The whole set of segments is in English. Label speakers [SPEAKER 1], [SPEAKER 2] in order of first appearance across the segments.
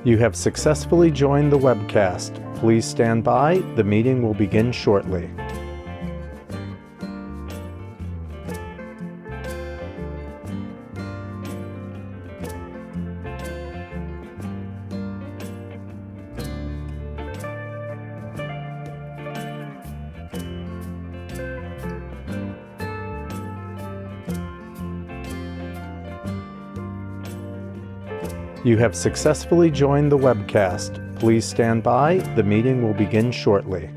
[SPEAKER 1] You have successfully joined the webcast. Please stand by. The meeting will begin shortly. You have successfully joined the webcast. Please stand by. The meeting will begin shortly.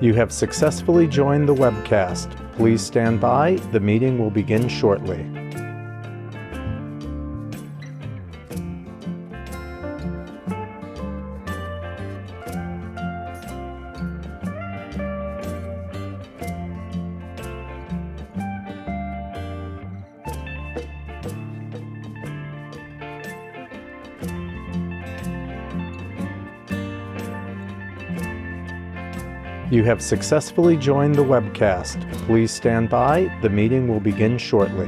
[SPEAKER 1] You have successfully joined the webcast. Please stand by. The meeting will begin shortly. You have successfully joined the webcast. Please stand by. The meeting will begin shortly.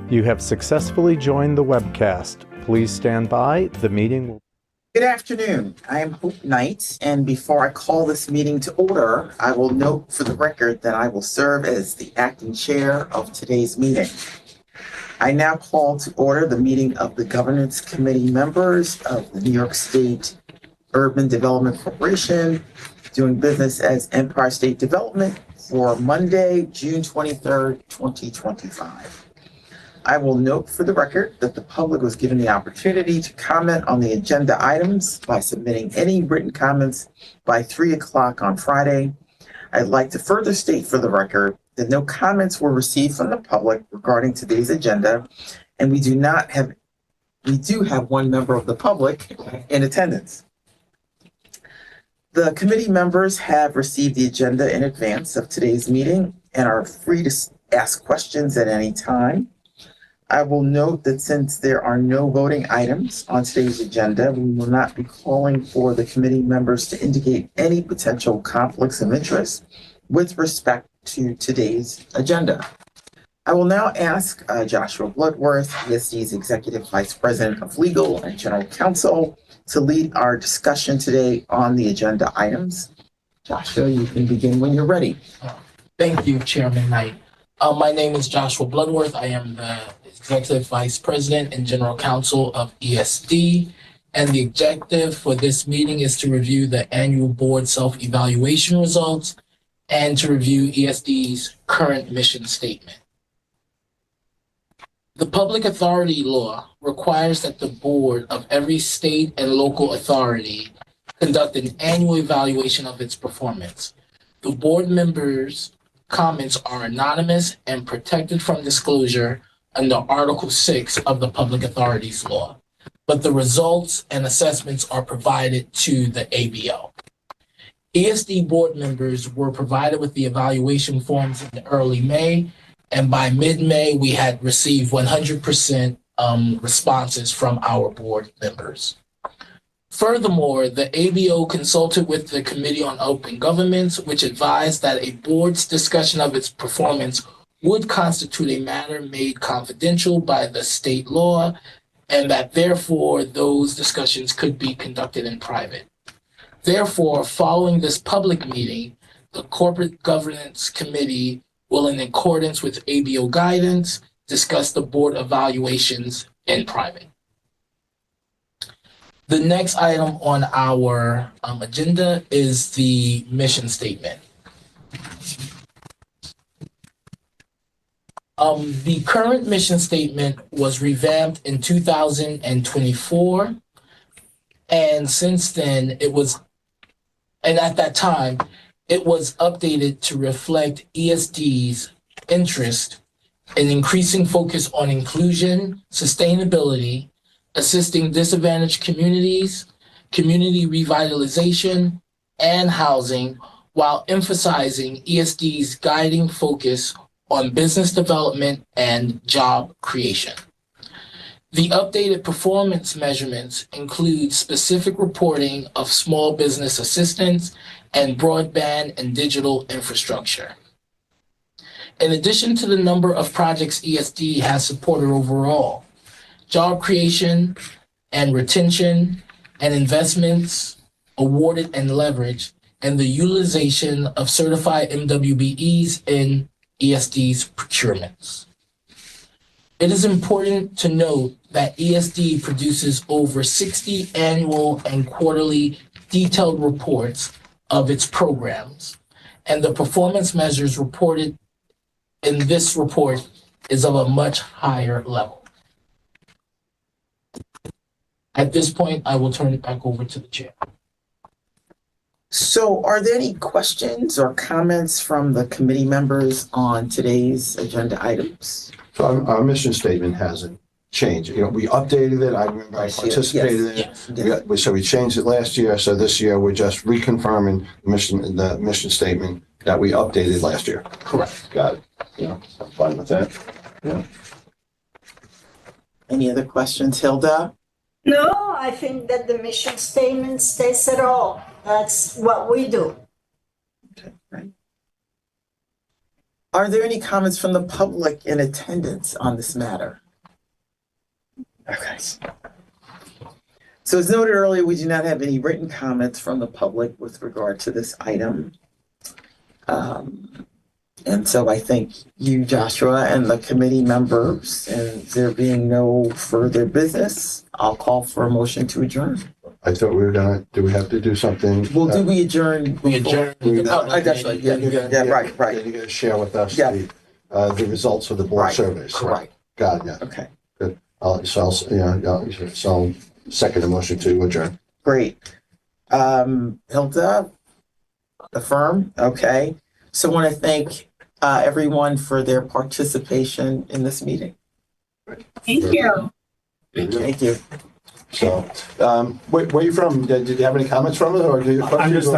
[SPEAKER 1] You have successfully joined the webcast. Please stand by. The meeting will...
[SPEAKER 2] Good afternoon. I am Hope Knight, and before I call this meeting to order, I will note for the record that I will serve as the acting chair of today's meeting. I now call to order the meeting of the Governance Committee members of the New York State Urban Development Corporation, doing business as Empire State Development, for Monday, June 23rd, 2025. I will note for the record that the public was given the opportunity to comment on the agenda items by submitting any written comments by 3 o'clock on Friday. I'd like to further state for the record that no comments were received from the public regarding today's agenda, and we do have one member of the public in attendance. The committee members have received the agenda in advance of today's meeting and are free to ask questions at any time. I will note that since there are no voting items on today's agenda, we will not be calling for the committee members to indicate any potential conflicts of interest with respect to today's agenda. I will now ask Joshua Bloodworth, ESD's Executive Vice President of Legal and General Counsel, to lead our discussion today on the agenda items. Joshua, you can begin when you're ready.
[SPEAKER 3] Thank you, Chairman Knight. My name is Joshua Bloodworth. I am the Executive Vice President and General Counsel of ESD, and the objective for this meeting is to review the annual board self-evaluation results and to review ESD's current mission statement. The public authority law requires that the board of every state and local authority conduct an annual evaluation of its performance. The board members' comments are anonymous and protected from disclosure under Article 6 of the Public Authorities Law, but the results and assessments are provided to the ABO. ESD board members were provided with the evaluation forms in early May, and by mid-May, we had received 100% responses from our board members. Furthermore, the ABO consulted with the Committee on Open Governments, which advised that a board's discussion of its performance would constitute a matter made confidential by the state law, and that therefore those discussions could be conducted in private. Therefore, following this public meeting, the Corporate Governance Committee will, in accordance with ABO guidance, discuss the board evaluations in private. The next item on our agenda is the mission statement. The current mission statement was revamped in 2024. And since then, and at that time, it was updated to reflect ESD's interest in increasing focus on inclusion, sustainability, assisting disadvantaged communities, community revitalization, and housing, while emphasizing ESD's guiding focus on business development and job creation. The updated performance measurements include specific reporting of small business assistance and broadband and digital infrastructure. In addition to the number of projects ESD has supported overall, job creation and retention and investments awarded and leveraged, and the utilization of certified MWBEs in ESD's procurements. It is important to note that ESD produces over 60 annual and quarterly detailed reports of its programs, and the performance measures reported in this report is of a much higher level. At this point, I will turn it back over to the chair.
[SPEAKER 2] So are there any questions or comments from the committee members on today's agenda items?
[SPEAKER 4] So our mission statement hasn't changed. You know, we updated it. I remember I participated in it.
[SPEAKER 3] Yes.
[SPEAKER 4] So we changed it last year. So this year we're just reconfirming the mission statement that we updated last year.
[SPEAKER 3] Correct.
[SPEAKER 4] Got it. Yeah, I'm fine with that. Yeah.
[SPEAKER 2] Any other questions, Hilda?
[SPEAKER 5] No, I think that the mission statement states it all. That's what we do.
[SPEAKER 2] Okay, right. Are there any comments from the public in attendance on this matter? Okay. So as noted earlier, we do not have any written comments from the public with regard to this item. And so I thank you, Joshua, and the committee members, and there being no further business, I'll call for a motion to adjourn.
[SPEAKER 4] I thought we were gonna, do we have to do something?
[SPEAKER 2] Well, do we adjourn?
[SPEAKER 3] We adjourn.
[SPEAKER 2] That's right, yeah, right.
[SPEAKER 4] You're gonna share with us
[SPEAKER 2] Yeah.
[SPEAKER 4] the results of the board
[SPEAKER 2] Right,
[SPEAKER 4] surveys.
[SPEAKER 2] correct.
[SPEAKER 4] Got it, yeah.
[SPEAKER 2] Okay,
[SPEAKER 4] So second the motion to adjourn.
[SPEAKER 2] great. Hilda, affirm, okay. So I want to thank everyone for their participation in this meeting.
[SPEAKER 5] Thank you.
[SPEAKER 2] Thank you.
[SPEAKER 4] So, where are you from? Did you have any comments from it, or do you?
[SPEAKER 6] I'm just